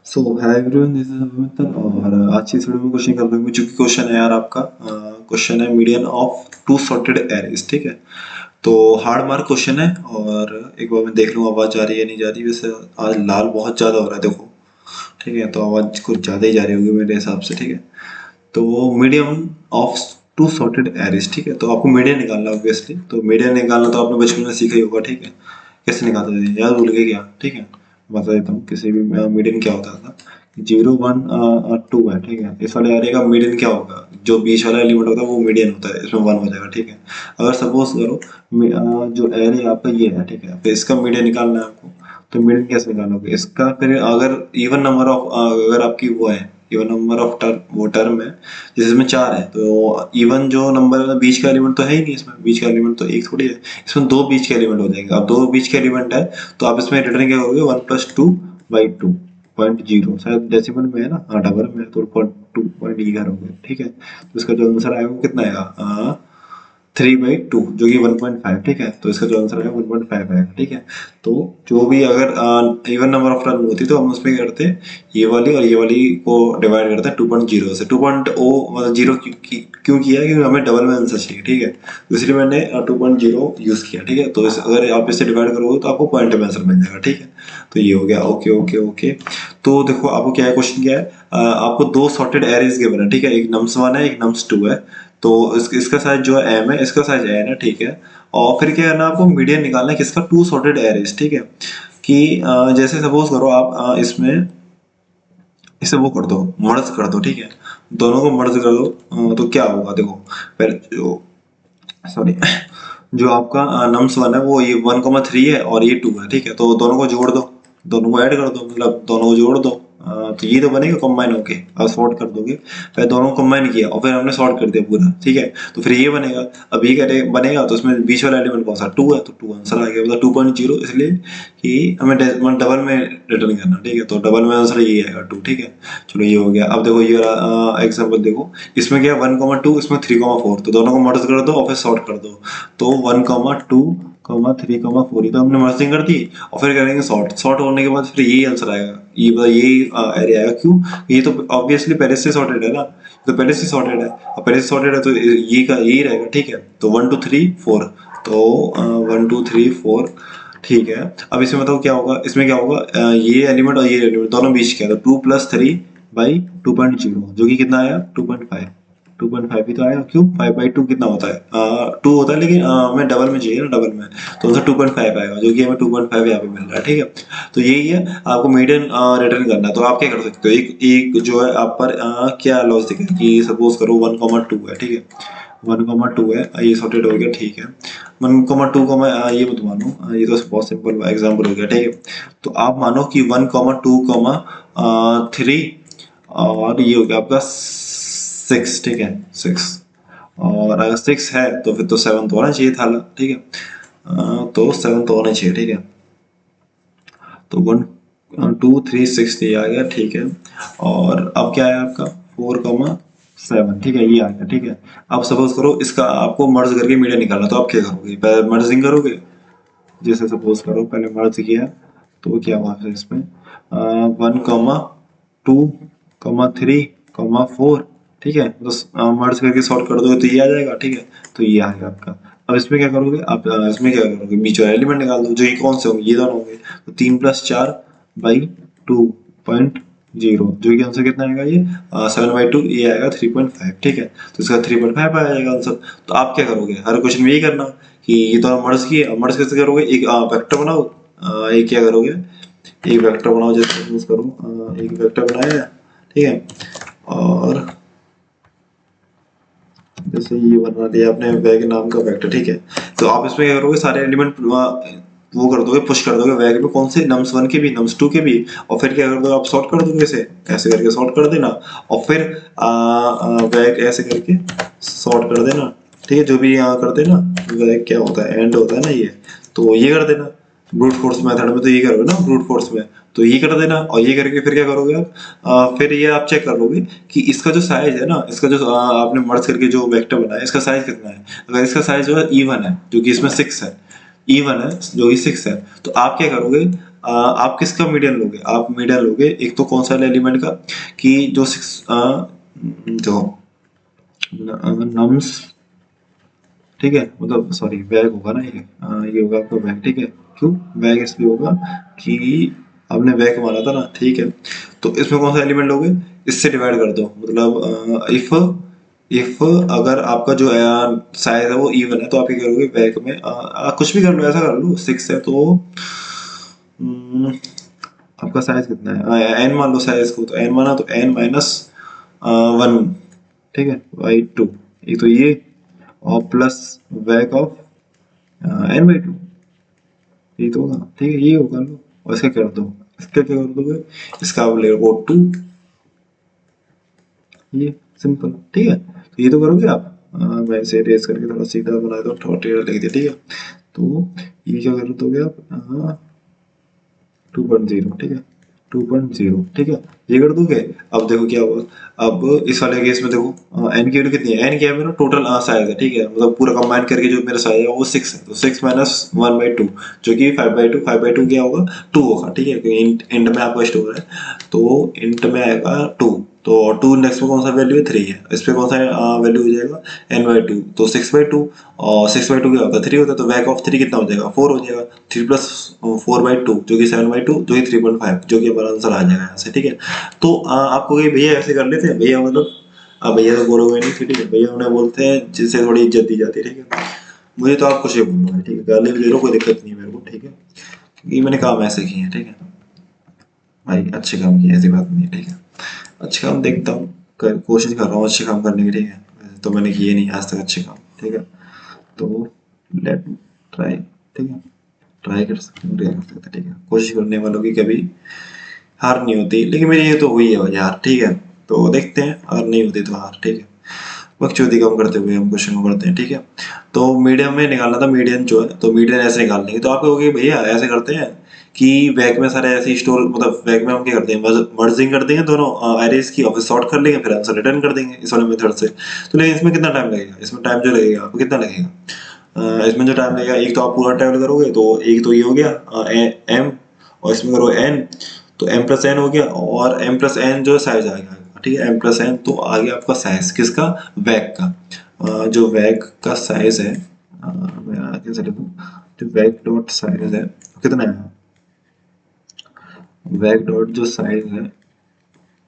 So hi everyone, this is Amit और आज की इस वीडियो में क्वेश्चन कर रहे हैं जो कि क्वेश्चन है यार आपका क्वेश्चन है median of two sorted arrays. ठीक है, तो हार्ड मार्क क्वेश्चन है और एक बार मैं देख लूँ आवाज़ आ रही है नहीं जा रही। वैसे आज लाल बहुत ज़्यादा हो रहा है देखो, ठीक है, तो आवाज़ कुछ ज़्यादा ही जा रही होगी मेरे हिसाब से। ठीक है, तो medium of two sorted arrays. ठीक है, तो आपको मीडियन निकालना है ऑब्वियसली। तो मीडियन निकालना तो आपने बचपन में सीखा ही होगा। ठीक है, कैसे निकालते थे यार, भूल गए क्या? ठीक है, बता देता हूँ। किसी भी मीडियन क्या होता था, 0 1 2 है। ठीक है, इस वाले एरे का मीडियन क्या होगा, जो बीच वाला एलिमेंट होता है वो मीडियन होता है, इसमें 1 हो जाएगा। ठीक है, अगर सपोज करो जो एरे आपका ये है, ठीक है, फिर इसका मीडियन निकालना है आपको। तो मीडियन कैसे निकालोगे इसका? फिर अगर इवन नंबर ऑफ अगर आपकी वो है, इवन नंबर ऑफ टर्म, वो टर्म है जैसे इसमें 4 है, तो इवन जो नंबर है बीच का एलिमेंट तो है ही नहीं, इसमें बीच का एलिमेंट तो एक थोड़ी है, इसमें 2 बीच के एलिमेंट हो जाएंगे। अब 2 बीच के एलिमेंट है तो आप इसमें रिटर्न क्या करोगे, 1 + 2/2 0.0, शायद डेसिमल में है ना, हाँ डबल में है तो 2 ही करोगे। ठीक है, तो इसका जो आंसर आएगा वो कितना आएगा, 3/2, जो कि 1.5। ठीक है, तो इसका जो आंसर है 1.5 आएगा। ठीक है, तो जो भी अगर इवन नंबर ऑफ टर्म होती तो हम उसमें क्या करते हैं, ये वाली और ये वाली को डिवाइड करते हैं 2.0 से। 2.0 मतलब जीरो क्यों किया, क्योंकि हमें डबल में आंसर चाहिए। ठीक है, तो इसलिए मैंने 2.0 यूज किया। ठीक है, तो अगर आप इसे डिवाइड करोगे तो आपको पॉइंट में आंसर मिल जाएगा। ठीक है, तो ये हो गया। ओके ओके ओके, तो देखो आपको क्या है, क्वेश्चन क्या है, आपको 2 सॉर्टेड एरेज गिवन है। ठीक है, एक nums1 है, एक nums2 है। तो इसका साइज जो है m है, इसका साइज n है। ठीक है, और फिर क्या है ना, आपको मीडियन निकालना है किसका, 2 सॉर्टेड एरेज। ठीक है, कि जैसे सपोज करो आप इसमें इसे वो कर दो, मर्ज कर दो। ठीक है, दोनों को मर्ज कर दो, तो क्या होगा देखो। पहले जो सॉरी जो आपका nums1 है वो ये 1,3 है और ये 2 है। ठीक है, तो दोनों को जोड़ दो, दोनों को ऐड कर दो, मतलब दोनों को जोड़ दो। तो ये तो बनेगा कंबाइन होके, अब सॉर्ट कर दोगे। पहले दोनों को कंबाइन किया और फिर हमने सॉर्ट कर दिया पूरा। ठीक है, तो फिर ये बनेगा। अब ये करे बनेगा तो उसमें बीच वाला एलिमेंट कौन सा, 2 है, तो 2 आंसर आ गया, मतलब 2.0, इसलिए कि हमें डबल में रिटर्न करना। ठीक है, तो डबल में आंसर ये आएगा 2। ठीक है, चलो ये हो गया। अब देखो ये एग्जाम्पल देखो, इसमें क्या 1,2, इसमें 3,4, तो दोनों को मर्ज कर दो और फिर सॉर्ट कर दो। तो 1,2,3,4 ये तो हमने मर्जिंग कर दी, और फिर करेंगे सॉर्ट। सॉर्ट होने के बाद फिर यही आंसर आएगा, ये मतलब यही एरे आएगा। क्यों? ये तो ऑब्वियसली पहले से सॉर्टेड है ना, तो पहले से सॉर्टेड है, और पहले से सॉर्टेड है तो ये का यही रहेगा। ठीक है, तो 1 2 3 4, तो 1 2 3 4। ठीक है, अब इसमें बताओ क्या होगा, इसमें क्या होगा, ये एलिमेंट और ये एलिमेंट दोनों बीच के हैं, तो 2 + 3/2.0, जो कि कितना आया 2.5। 2.5 ही तो आएगा। क्यों? 5/2 कितना होता है, 2 होता है, लेकिन हमें डबल में चाहिए ना, डबल में, तो आंसर 2.5 आएगा, जो कि हमें 2.5 यहाँ पे मिल रहा है। ठीक है, तो यही है, आपको मीडियन रिटर्न करना है। तो आप क्या कर सकते हो, एक एक जो है आप पर क्या लॉजिक है कि सपोज करो 1,2 है। ठीक है, 1,2 है, ये सॉर्टेड हो गया। ठीक है, 1,2 को मैं ये मत मानो, ये तो बहुत सिंपल एग्जाम्पल हो गया। ठीक है, तो आप मानो कि 1,2,3 और ये हो गया आपका 6। ठीक है, 6, और अगर 6 है तो फिर तो 7 तो होना चाहिए था। ठीक है, तो 7 तो होना चाहिए। ठीक है, तो 1 2 3 6 ये आ गया। ठीक है, और अब क्या है आपका 4,7। ठीक है, ये आ गया। ठीक है, अब सपोज करो इसका आपको मर्ज करके मीडियन निकालना, तो आप क्या करोगे, पहले मर्जिंग करोगे। जैसे सपोज करो पहले मर्ज किया, तो क्या हुआ फिर इसमें 1,2,3,4। ठीक है, तो मर्ज करके सॉर्ट कर दोगे तो ये आ जाएगा। ठीक है, तो ये आ गया आपका। अब इसमें क्या करोगे आप, इसमें क्या करोगे, बीच वाले एलिमेंट निकाल दो, जो ये कौन से होंगे, ये दोनों होंगे, तो 3 + 4/2.0, जो कि आंसर कितना आएगा, ये 7/2, ये आएगा 3.5। ठीक है, तो इसका 3.5 आ जाएगा आंसर। तो आप क्या करोगे, हर क्वेश्चन में यही करना कि ये दोनों मर्ज किए, मर्ज कैसे करोगे, एक वेक्टर बनाओ, एक क्या करोगे, एक वेक्टर बनाओ। जैसे सपोज करो एक वेक्टर बनाया। ठीक है, और जैसे ये बना दिया आपने वैग नाम का वेक्टर। ठीक है, तो आप इसमें क्या करोगे, सारे एलिमेंट वो कर दोगे, पुश कर दोगे वैग में, कौन से, nums1 के भी nums2 के भी, और फिर क्या कर दोगे आप, सॉर्ट कर दोगे इसे, ऐसे करके सॉर्ट कर देना, और फिर वैग ऐसे करके सॉर्ट कर देना। ठीक है, जो भी यहाँ कर देना, वैग क्या होता है, एंड होता है ना ये, तो ये कर देना। ब्रूट फोर्स मेथड में तो ये करोगे ना, ब्रूट फोर्स में तो ये कर देना, और ये करके फिर क्या करोगे आप, फिर ये आप चेक कर लोगे कि इसका जो साइज है ना, इसका जो आपने मर्ज करके जो वेक्टर बनाया, इसका साइज कितना है। अगर इसका साइज जो है इवन है, जो कि इसमें 6 है, इवन है जो कि 6 है, तो आप क्या करोगे, आप किसका मीडियन लोगे? आप मीडियन लोगे एक तो कौन सा एलिमेंट का, कि जो जो नम्स, ठीक है, मतलब सॉरी वैग होगा ना ये होगा आपका वैग, ठीक है। क्यों वैग इसलिए होगा कि आपने वैग माना था ना, ठीक है। तो इसमें कौन सा एलिमेंट लोगे, इससे डिवाइड कर दो, मतलब इफ अगर आपका जो साइज है वो इवन है तो आप क्या करोगे, वैग में कुछ भी कर लो, ऐसा कर लो 6 है तो हम्म, आपका साइज कितना है, एन मान लो साइज को, तो एन माना तो एन माइनस 1, ठीक है, बाई 2, एक तो ये, और प्लस वैग ऑफ एन बाई 2, ये तो होगा, ठीक है, ये होगा लो। और इसका क्या कर दो, इसका क्या कर दोगे, इसका आप ले लो 2, ये सिंपल, ठीक है। तो ये तो करोगे आप, मैं इसे रेस करके थोड़ा सीधा बना दो, थोड़ा टेढ़ा लिख दिया, ठीक है। तो ये क्या कर दोगे आप, 2.0, ठीक है, 2.0, ठीक है, ये कर दोगे। अब देखो क्या होगा, अब इस वाले केस में देखो एन की वैल्यू कितनी है, एन क्या है मेरा टोटल साइज है, ठीक है, मतलब पूरा कंबाइन करके जो मेरा साइज है वो 6 है, तो 6 माइनस 1/2 जो कि 5/2, 5/2 क्या होगा 2 होगा, ठीक है, क्योंकि इंट में आपका स्टोर है, तो इंट में आएगा 2, तो 2 नेक्स्ट में कौन सा वैल्यू है 3 है, इस पे कौन सा वैल्यू हो जाएगा n/2, तो 6/2, और 6/2 क्या होता है 3 होता है, तो वैक ऑफ 3 कितना हो जाएगा 4 हो जाएगा, 3 प्लस 4/2 जो कि 7/2 जो कि 3.5 जो कि हमारा आंसर आ जाएगा यहाँ से, ठीक है। तो आपको कहीं भैया ऐसे कर लेते हैं भैया, मतलब अब भैया तो बोलोगे नहीं, ठीक है, भैया उन्हें बोलते हैं जिससे थोड़ी इज्जत दी जाती है, ठीक है। मुझे तो आप कुछ ही बोलो, ठीक है, गाली भी दे लो, कोई दिक्कत नहीं है मेरे को, ठीक है, क्योंकि मैंने काम ऐसे किए हैं, ठीक है भाई, अच्छे काम किए, ऐसी बात नहीं है, ठीक है। अच्छे काम देखता हूँ, कोशिश कर रहा हूँ अच्छे काम करने की, ठीक है, वैसे तो मैंने किए नहीं आज तक अच्छे काम, ठीक है। तो लेट ट्राई, ठीक है, ट्राई कर सकते हैं, कर सकते हैं, ठीक है, कोशिश करने वालों की कभी हार नहीं होती, लेकिन मेरी ये तो हुई है यार, ठीक है। तो देखते हैं, अगर नहीं होती तो हार, ठीक है, बकचोदी कम करते हुए हम क्वेश्चन को पढ़ते हैं, ठीक है। तो मीडियम में निकालना था, मीडियन जो है, तो मीडियन ऐसे निकाल लेंगे, तो आप कहोगे भैया ऐसे करते हैं कि वैक में सारे ऐसे स्टोर, मतलब वैक में हम क्या करते हैं, मर्जिंग कर देंगे दोनों एरेज की, और फिर सॉर्ट कर लेंगे, फिर आंसर रिटर्न कर देंगे इस वाले मेथड से। तो लेकिन इसमें कितना टाइम लगेगा, इसमें टाइम जो लगेगा आपको कितना लगेगा, इसमें जो टाइम लगेगा, एक तो आप पूरा ट्रैवल करोगे, तो एक तो ये हो गया एम, और इसमें करो एन, तो एम प्लस एन हो गया, और एम प्लस एन जो साइज आ गया, ठीक है, एम प्लस एन, तो आ गया आपका साइज किसका, वैग का। जो वैग का साइज है, मैं आगे से लिखूं, जो वैग डॉट साइज है कितना है, वैग डॉट जो साइज है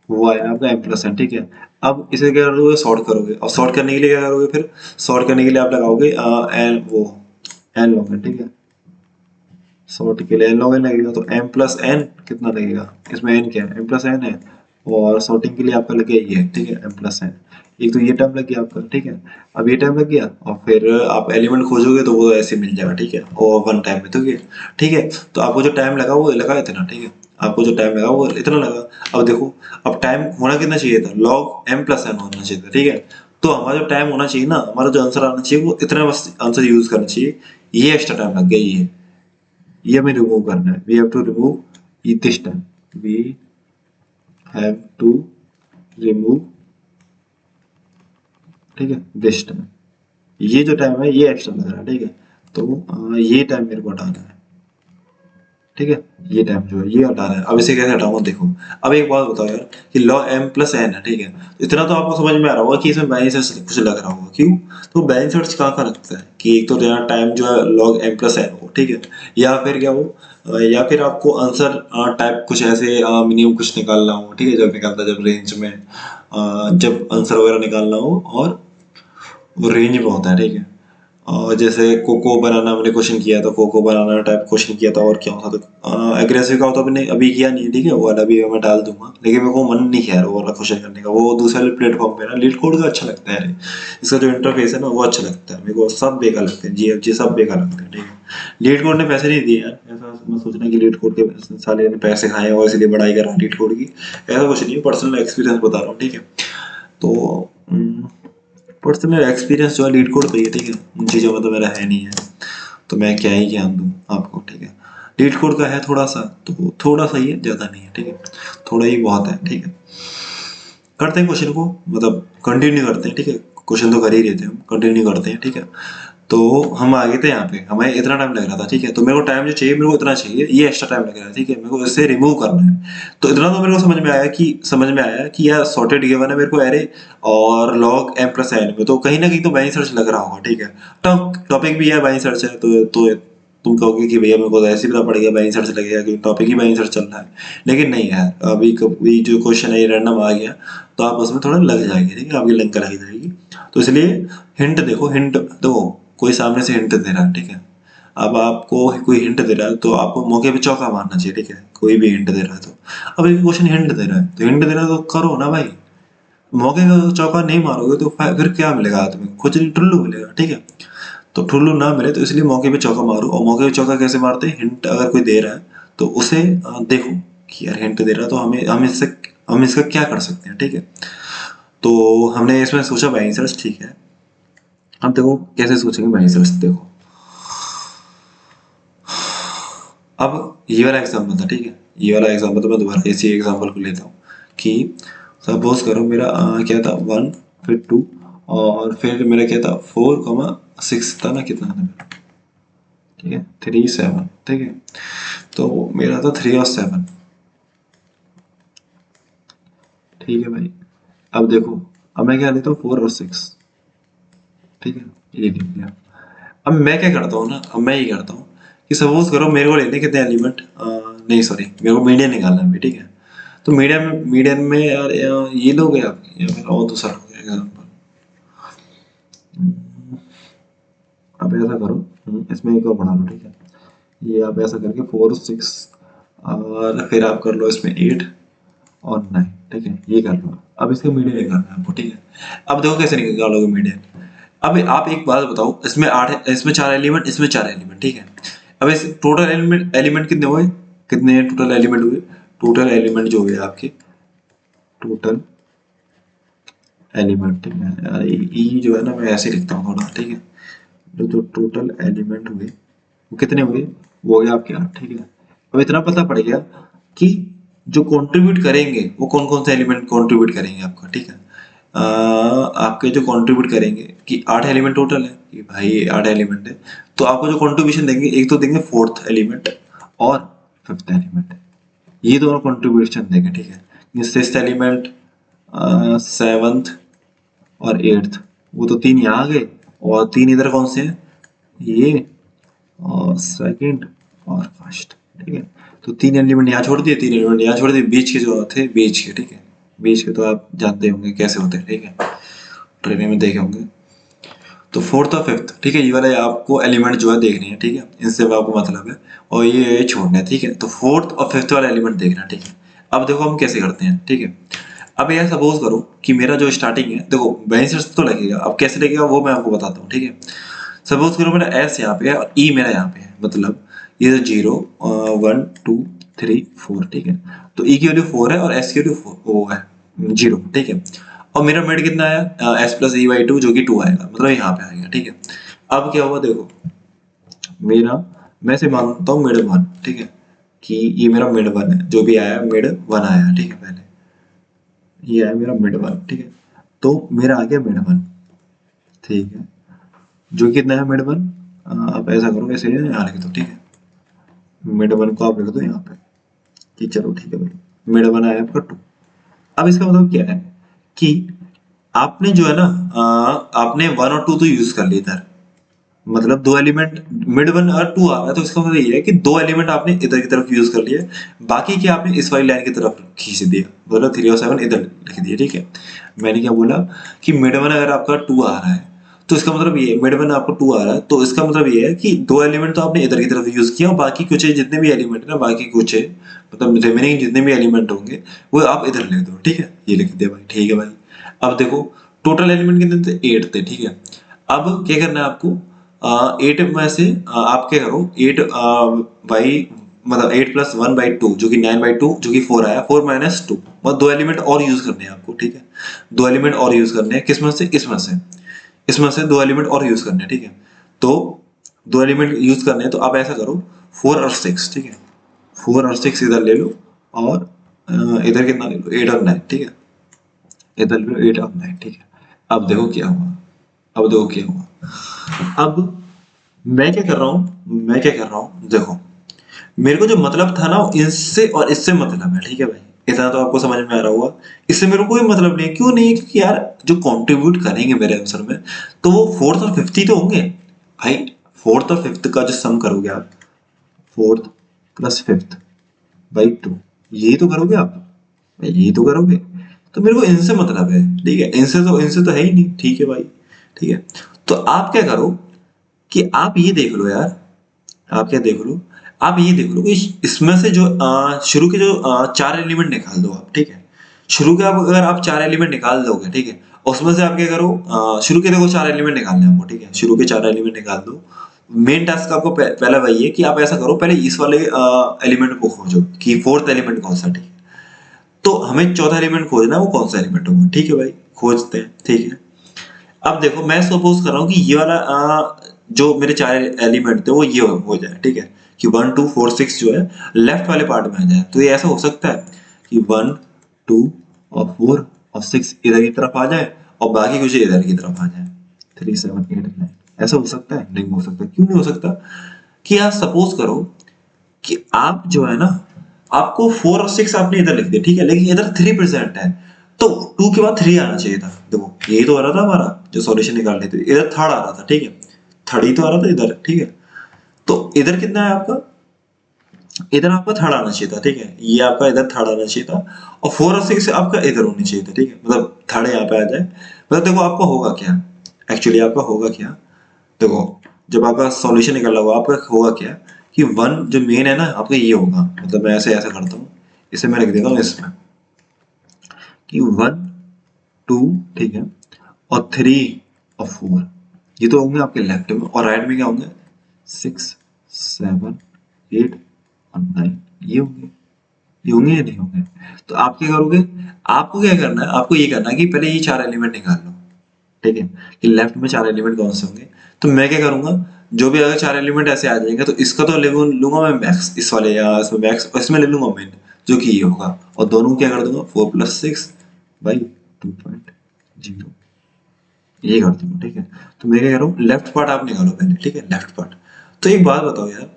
वो आएगा आपका एम प्लस एन, ठीक है। अब इसे क्या करोगे, सॉर्ट करोगे, और सॉर्ट करने के लिए क्या करोगे, फिर सॉर्ट करने के लिए आप लगाओगे एन, वो एन लॉग एन, ठीक है, सॉर्ट के लिए एन लॉग एन लगेगा, तो एम प्लस एन कितना लगेगा, इसमें एन क्या है, एम प्लस एन है, और सॉर्टिंग के लिए आपका लग गया ये, ठीक है, एम प्लस एन। एक तो ये टाइम लग गया आपका, ठीक है। अब ये टाइम लग गया, और फिर आप एलिमेंट खोजोगे तो वो ऐसे मिल जाएगा, ठीक है, और वन टाइम में, तो ये ठीक है। तो आपको जो टाइम लगा वो लगा इतना, ठीक है, आपको जो टाइम लगा वो इतना लगा। अब देखो, अब टाइम होना कितना चाहिए था, लॉग एम प्लस एन होना चाहिए था, ठीक है। तो हमारा जो टाइम होना चाहिए ना, हमारा जो आंसर आना चाहिए वो इतना बस आंसर यूज करना चाहिए, ये एक्स्ट्रा टाइम लग गया, ये हमें रिमूव करना है, we have to remove this time, we have to remove, ठीक है, दिस टाइम, ये जो टाइम है ये एक्स्ट्रा लग रहा है, ठीक है। तो ये टाइम मेरे को हटाना है, ठीक है, ये टाइम जो है ये हटाना है। अब इसे कैसे हटाऊंगा देखो, अब एक बात बताओ यार, कि लॉग एम प्लस एन है, ठीक है, तो इतना तो आपको समझ में आ रहा होगा कि इसमें बैलेंस कुछ लग रहा होगा, क्यों, तो बैलेंस सर्च कहाँ का लगता है, कि एक तो यहाँ टाइम जो है लॉग एम प्लस एन हो, ठीक है, या फिर क्या हो, या फिर आपको आंसर टाइप कुछ ऐसे मिनिमम कुछ निकालना हो, ठीक है, जब निकालता है, जब रेंज में जब आंसर वगैरह निकालना हो, और वो रेंज में होता है, ठीक है। और जैसे कोको बनाना मैंने क्वेश्चन किया था, कोको बनाना टाइप क्वेश्चन किया था, और क्या होता था एग्रेसिव का होता मैंने अभी किया नहीं है, ठीक है, वो वाला भी मैं डाल दूंगा, लेकिन मेरे को मन नहीं है वो वाला क्वेश्चन करने का, वो दूसरे प्लेटफॉर्म पे ना लीड कोड का अच्छा लगता है, इसका जो इंटरफेस है ना वो अच्छा लगता है मेरे को, सब बेकार लगते हैं, जीएफजी सब बेकार लगते हैं, ठीक है। लीड कोड ने पैसे नहीं दिए यार, ऐसा मैं सोचना कि लीड कोड के साले ने पैसे खाए और इसलिए बढ़ाई कर रहा लीड कोड की, ऐसा कुछ नहीं है, पर्सनल एक्सपीरियंस बता रहा हूँ, ठीक है। तो पर्सनल एक्सपीरियंस जो है लीड कोड पे ही है, ठीक है, उन चीज़ों में तो मेरा है नहीं है, तो मैं क्या ही ज्ञान दूँ आपको, ठीक है। लीड कोड का है थोड़ा सा, तो थोड़ा सा ही है, ज़्यादा नहीं है, ठीक है, थोड़ा ही बहुत है, ठीक है। करते हैं क्वेश्चन को, मतलब कंटिन्यू करते हैं, ठीक है, क्वेश्चन तो कर ही रहे थे हम, कंटिन्यू करते हैं, ठीक है। तो हम आ गए थे यहाँ पे, हमें इतना टाइम लग रहा था, ठीक है। तो मेरे को टाइम जो चाहिए मेरे को इतना चाहिए, ये एक्स्ट्रा टाइम लग रहा है, ठीक है। मेरे को इससे रिमूव करना है। तो इतना तो मेरे को समझ में आया कि यार सॉर्टेड गिवन है मेरे को एरे और लॉग m प्लस n में, तो कहीं ना कहीं तो बाइनरी सर्च लग रहा होगा, ठीक है। टॉपिक भी है बाइनरी सर्च है, तो तुम कहोगे कि भैया मेरे को तो ऐसे ही पता पड़ गया बाइनरी सर्च लगेगा क्योंकि टॉपिक ही बाइनरी सर्च चल रहा है। लेकिन नहीं यार, अभी कभी जो क्वेश्चन है ये रैंडम आ गया तो आप उसमें थोड़ा लग जाएगी, ठीक है, आपकी लिंक लग जाएगी। तो इसलिए हिंट देखो, हिंट देखो, कोई सामने से हिंट दे रहा है, ठीक है। अब आपको कोई हिंट दे रहा है तो आपको मौके पे चौका मारना चाहिए, ठीक है। कोई भी हिंट दे रहा है तो, अब एक क्वेश्चन हिंट दे रहा है तो हिंट दे रहा है तो करो ना भाई। मौके का चौका नहीं मारोगे तो फिर क्या मिलेगा तुम्हें, कुछ नहीं, टुल्लू मिलेगा, ठीक है। तो ठुल्लू ना मिले तो इसलिए मौके पे चौका मारो। और मौके पे चौका कैसे मारते हैं, हिंट अगर कोई दे रहा है तो उसे देखो कि यार हिंट दे रहा है तो हम इसका क्या कर सकते हैं, ठीक है। तो हमने इसमें सोचा बाइंग सर्च, ठीक है। अब देखो कैसे सोचेंगे बाइंग सर्च, देखो अब ये वाला एग्जाम्पल था, ठीक है। ये वाला एग्जाम्पल तो मैं दोबारा इसी एग्जाम्पल को लेता हूँ कि सपोज करो मेरा क्या था 1 फिर 2 और फिर मेरा क्या था 4,6 था ना, कितना था मेरा, ठीक है 3 7, ठीक है। तो मेरा था 3 और 7, ठीक है भाई। अब देखो, अब मैं क्या लेता हूँ 4 और 6, ठीक है, ये लिख लिया। अब मैं क्या करता हूँ ना, अब मैं ये करता हूँ कि सपोज करो मेरे को लेने कितने एलिमेंट, नहीं सॉरी, मेरे को मीडियन निकालना है, ठीक है। तो मीडियन में यार ये लोग हैं आप, या फिर और दूसरा हो गया एग्जाम्पल। आप ऐसा करो, इसमें एक और बढ़ा लो, ठीक है। ये आप ऐसा करके 4 6 और फिर आप कर लो इसमें 8 और 9, ठीक है, ये कर लो। अब इसका मीडियन निकालना है आपको, ठीक है। अब देखो कैसे निकालोगे मीडियन। अब आप एक बात बताओ, इसमें 8, इसमें 4 एलिमेंट, इसमें 4 एलिमेंट, ठीक है। अब इस टोटल एलिमेंट कितने हुए, कितने टोटल एलिमेंट हुए, टोटल एलिमेंट जो हुए आपके, टोटल एलिमेंट, ठीक है यार, ई जो है ना मैं ऐसे लिखता हूँ थोड़ा, ठीक है। जो टोटल एलिमेंट हुए वो कितने हुए, वो हो गया आपके 8, ठीक है। अब इतना पता पड़ गया कि जो कंट्रीब्यूट करेंगे वो कौन कौन से एलिमेंट कंट्रीब्यूट करेंगे आपका, ठीक है। आपके जो कंट्रीब्यूट करेंगे कि 8 एलिमेंट टोटल है कि भाई 8 एलिमेंट है, तो आपको जो कंट्रीब्यूशन देंगे एक तो देंगे 4th एलिमेंट और 5th एलिमेंट, ये दोनों कंट्रीब्यूशन देंगे, ठीक है। 6th एलिमेंट, 7th और 8th, वो तो 3 यहाँ आ गए और 3 इधर कौन से हैं, ये और सेकंड और फर्स्ट, ठीक है। तो 3 एलिमेंट यहाँ छोड़ दिए, 3 एलिमेंट यहाँ छोड़ दिए, बीच के जो थे बीच के, ठीक है। बीच के तो आप जानते होंगे कैसे होते हैं, ठीक है, ट्रेनिंग में देखे होंगे। तो 4th और 5th, ठीक है, ये वाले आपको एलिमेंट जो है देखने हैं, ठीक है, इनसे आपको मतलब है। और ये छोड़ना है, ठीक है। तो 4th और 5th वाला एलिमेंट देखना है, ठीक है। अब देखो हम कैसे करते हैं, ठीक है। अब यह सपोज करो कि मेरा जो स्टार्टिंग है, देखो बेंचर्स तो लगेगा, अब कैसे लगेगा वो मैं आपको बताता हूँ, ठीक है। सपोज करो मेरा एस यहाँ पे है और ई मेरा यहाँ पे है, मतलब ये 0 1 2 3 4, ठीक है। तो ई की वैल्यू 4 है और एस की वैल्यू वो है 0, ठीक है। और मेरा मिड कितना आया, एस प्लस ई बाई 2 जो कि 2 आएगा, मतलब यहाँ पे आएगा, ठीक है। अब क्या हुआ देखो, मेरा मैं से मानता हूँ मिड 1, ठीक है, कि ये मेरा मिड 1 है, जो भी आया मिड 1 आया, ठीक है। पहले ये आया मेरा मिड 1, ठीक है। तो मेरा आ गया मिड 1, ठीक है, जो कितना है मिड 1, आप ऐसा करो ऐसे यहाँ लिख दो, ठीक है। मिड 1 को आप लिख दो यहाँ पे कि चलो ठीक है भाई, मिड 1 आया आपका 2। अब इसका मतलब क्या है कि आपने जो है ना, आपने 1 और 2 तो यूज कर लिया इधर, मतलब 2 एलिमेंट, मिड 1 और 2 आ रहा है तो इसका मतलब ये है कि 2 एलिमेंट आपने इधर की तरफ यूज कर लिए, बाकी के आपने इस वाली लाइन की तरफ खींच दिया, मतलब 3 और 7 इधर लिख दिए, ठीक है। मैंने क्या बोला कि मिड 1 अगर आपका 2 आ रहा है तो इसका मतलब ये, मिड 1 आपको 2 आ रहा है तो इसका मतलब ये है कि 2 एलिमेंट तो आपने इधर की तरफ यूज किया और बाकी कुछ जितने भी एलिमेंट है ना, बाकी कुछ मतलब रिमेनिंग जितने भी एलिमेंट होंगे वो आप इधर लिख दो, ठीक है। ये लिख दिया भाई, ठीक है भाई। अब देखो टोटल एलिमेंट कितने थे, 8 थे, ठीक है। अब क्या करना है आपको, 8 में से आप क्या करो, 8 बाई मतलब 8 प्लस 1 बाई 2 जो कि 9 बाई 2 जो कि 4 आया, 4 माइनस 2, मतलब 2 एलिमेंट और यूज करने हैं आपको, ठीक है। 2 एलिमेंट और यूज करने हैं, किसमें से, इसमें से 2 एलिमेंट और यूज करने हैं, ठीक है। तो 2 एलिमेंट यूज करने हैं तो आप ऐसा करो 4 और 6, ठीक है। 4 और 6 इधर ले लो और इधर कितना ले लो 8 और 9, ठीक है। इधर ले लो 8 और 9, ठीक है। अब देखो क्या हुआ, अब देखो क्या हुआ। अब मैं क्या कर रहा हूँ, देखो मेरे को जो मतलब था ना इससे और इससे मतलब है, ठीक है भाई, इतना तो आपको समझ में आ रहा होगा। इससे मेरे को कोई मतलब नहीं है, क्यों नहीं है, क्योंकि यार जो कंट्रीब्यूट करेंगे मेरे आंसर में तो वो फोर्थ और फिफ्थ ही तो होंगे भाई। फोर्थ और फिफ्थ का जो सम करोगे आप, fourth plus fifth by two, यही तो करोगे आप, यही तो करोगे। तो मेरे को इनसे मतलब है, ठीक है, इनसे तो है ही नहीं, ठीक है भाई, ठीक है। तो आप क्या करो कि आप ये देख लो यार, आप क्या देख लो, आप ये देख लो कि इसमें से जो शुरू के जो चार एलिमेंट निकाल दो आप, ठीक है। शुरू के आप अगर आप चार एलिमेंट निकाल दोगे, ठीक है, उसमें से आप क्या करो, शुरू के देखो चार एलिमेंट निकालने हैं आपको, ठीक है, शुरू के चार एलिमेंट निकाल दो। मेन टास्क आपको पहला वही है कि आप ऐसा करो, पहले इस वाले एलिमेंट को खोजो कि फोर्थ एलिमेंट कौन सा, ठीक है। तो हमें चौथा एलिमेंट खोजना है, वो कौन सा एलिमेंट होगा, ठीक है भाई, खोजते हैं, ठीक है। अब देखो मैं सपोज कर रहा हूँ कि ये वाला जो मेरे चार एलिमेंट थे वो ये हो जाए, ठीक है, कि 1 2 4 6 जो है लेफ्ट वाले पार्ट में आ जाए। तो ये ऐसा हो सकता है कि 1 2 और 4 और 6 इधर की तरफ आ जाए और बाकी कुछ इधर की तरफ आ जाए, 3 7 8 9, ऐसा हो सकता है? नहीं हो सकता। क्यों नहीं हो सकता? कि आप सपोज करो कि आप जो है ना, आपको 4 और 6 आपने इधर लिख दिया, ठीक है, लेकिन इधर 3 प्रेजेंट है, तो 2 के बाद 3 आना चाहिए था। देखो यही तो आ रहा था हमारा जो सॉल्यूशन निकालने थे, इधर थर्ड आ रहा था, ठीक है, थर्ड ही तो आ रहा था इधर, ठीक है। तो इधर कितना है आपका, इधर आपका थर्ड आना चाहिए था, ठीक है, ये आपका इधर थर्ड आना चाहिए था, और 4 और 6 आपका इधर होनी चाहिए था, ठीक है, मतलब थर्ड यहाँ पे आ जाए। मतलब देखो आपका होगा क्या, एक्चुअली आपका होगा क्या, देखो जब आपका सॉल्यूशन निकल रहा होगा आपका होगा क्या, कि वन जो मेन है ना आपका ये होगा, मतलब मैं ऐसे ऐसा करता हूँ, इसे मैं लिख देता हूँ इसमें कि 1 2, ठीक है, और 3 और 4, ये तो होंगे आपके लेफ्ट में, और राइट में क्या होंगे, 6 7 8 और 9, ये होंगे, ये होंगे या नहीं होंगे। तो आप क्या करोगे, आपको क्या करना है, आपको ये करना है कि पहले ये चार एलिमेंट निकाल लो, ठीक है, कि लेफ्ट में चार एलिमेंट कौन से होंगे। तो मैं क्या करूंगा, जो भी अगर चार एलिमेंट ऐसे आ जाएंगे तो इसका तो ले लूंगा मैं मैक्स, इस वाले या इसमें मैक्स, और इसमें ले लूंगा मिन, जो कि ये होगा, और दोनों को क्या कर दूंगा 4 + 6/2.0, ये कर दूंगा, ठीक है। तो मैं क्या कह रहा हूँ, लेफ्ट पार्ट आप निकालो पहले, ठीक है, लेफ्ट पार्ट। तो एक बात बताओ यार,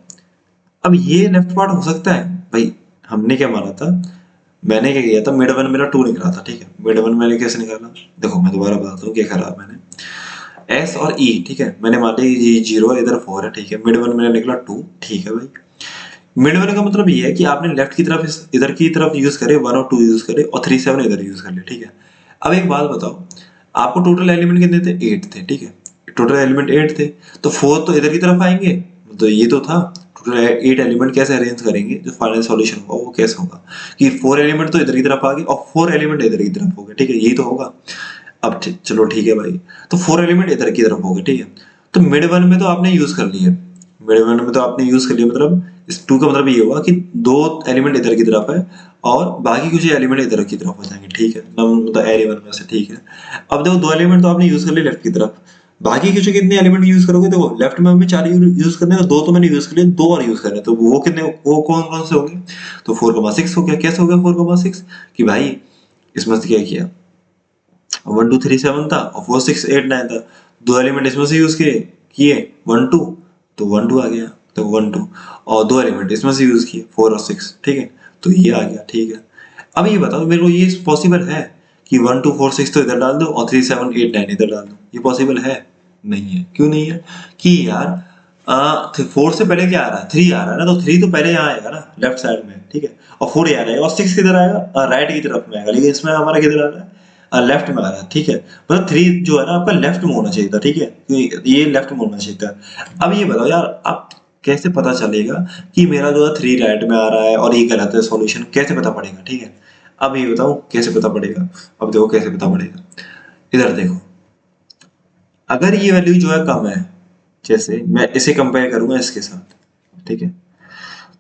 अब ये लेफ्ट पार्ट हो सकता है भाई, हमने क्या माना था, मैंने क्या किया था, मिड वन मेरा 2 निकला था, ठीक है, मिड वन मैंने कैसे निकाला, देखो मैं दोबारा बताता हूँ क्या करा मैंने, एस और ई, ठीक है, मैंने मान लिया ये 0 इधर 4 है, ठीक है, मिड वन मेरा निकला 2, ठीक है भाई। मिड वन का मतलब ये है कि आपने लेफ्ट की तरफ इधर की तरफ यूज करे, 1 और 2 यूज करे, और 3 7 इधर यूज कर ले, ठीक है। अब एक बात बताओ, आपको टोटल एलिमेंट कितने थे, 8 थे, ठीक है, टोटल एलिमेंट 8 थे, तो 4 तो इधर की तरफ आएंगे, तो ये तो था, टोटल 8 एलिमेंट कैसे अरेंज करेंगे, जो फाइनल सॉल्यूशन होगा वो कैसे होगा, कि 4 एलिमेंट तो इधर की तरफ आ गए और 4 एलिमेंट इधर की तरफ हो गए, ठीक है, यही तो होगा। अब चलो ठीक है भाई, तो 4 एलिमेंट इधर की तरफ हो गए, ठीक है। तो मिड वन में तो आपने यूज कर लिए, मिड वन में तो आपने यूज कर लिया, मतलब इस 2 का मतलब ये हुआ कि 2 एलिमेंट इधर की तरफ है और बाकी कुछ एलिमेंट इधर की तरफ हो जाएंगे, ठीक है, मतलब एरे वन में से, ठीक है। अब देखो 2 एलिमेंट तो आपने यूज कर लिए लेफ्ट की तरफ, बाकी कुछ कितने एलिमेंट यूज करोगे, देखो लेफ्ट में हमें 4 यूज करने हैं, 2 तो मैंने यूज कर लिए, 2 और यूज करने हैं, तो वो कितने, वो कौन कौन से होंगे, तो 4,6 हो गया। कैसे हो गया 4,6, कि भाई इसमें से क्या किया, 1 2 3 7 था और 4 6 8 9 था, 2 एलिमेंट इसमें से यूज किए किए 1 2, तो 1 2 आ गया, तो 1 2, और 2 एलिमेंट इसमें से यूज किए 4 और 6, ठीक है, तो ये आ गया, ठीक है। अब ये बताओ मेरे को, ये पॉसिबल है कि 1 2 4 6 तो इधर डाल दो और 3 7 8 9 इधर डाल दो, ये पॉसिबल है? नहीं है। क्यों नहीं है? कि यार 4 से पहले क्या आ रहा है, 3 आ रहा है ना, तो 3 तो पहले यहाँ आएगा ना लेफ्ट साइड में, ठीक है, और 4 यहाँ आएगा, और 6 किधर आएगा, राइट की तरफ में आएगा, लेकिन इसमें हमारा किधर आ रहा है, लेफ्ट में आ रहा है, ठीक है, मतलब 3 जो है ना आपका लेफ्ट में होना चाहिए था, ठीक है, क्योंकि ये लेफ्ट में होना चाहिए था। अब ये बताओ यार, आप कैसे पता चलेगा कि मेरा जो है 3 राइट में आ रहा है और ये गलत है, सॉल्यूशन कैसे पता पड़ेगा, ठीक है। अब ये बताओ कैसे पता पड़ेगा, अब देखो कैसे पता पड़ेगा, इधर देखो, अगर ये वैल्यू जो है कम है, जैसे मैं इसे कंपेयर करूंगा इसके साथ, ठीक है,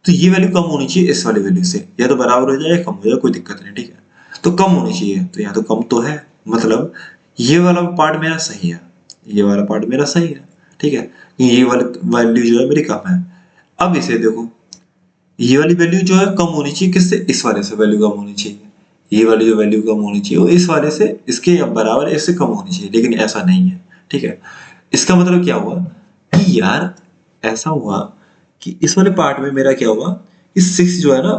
तो ये वैल्यू कम होनी चाहिए इस वाली वैल्यू से, या तो बराबर हो जाए या कम हो जाए, कोई दिक्कत नहीं, ठीक है, तो कम होनी चाहिए, तो या तो कम तो है, मतलब ये वाला पार्ट मेरा सही है, ये वाला पार्ट मेरा सही है, ठीक है, ये वाली वैल्यू जो है मेरी कम है। अब इसे देखो, ये वाली वैल्यू जो है कम होनी चाहिए किससे, इस वाले से वैल्यू कम होनी चाहिए, ये वाली जो वैल्यू कम होनी चाहिए वो इस वाले से, इसके बराबर इससे कम होनी चाहिए, लेकिन ऐसा नहीं है, ठीक है। इसका मतलब क्या हुआ कि यार ऐसा हुआ कि इस वाले पार्ट में मेरा क्या हुआ, इस 6 जो है ना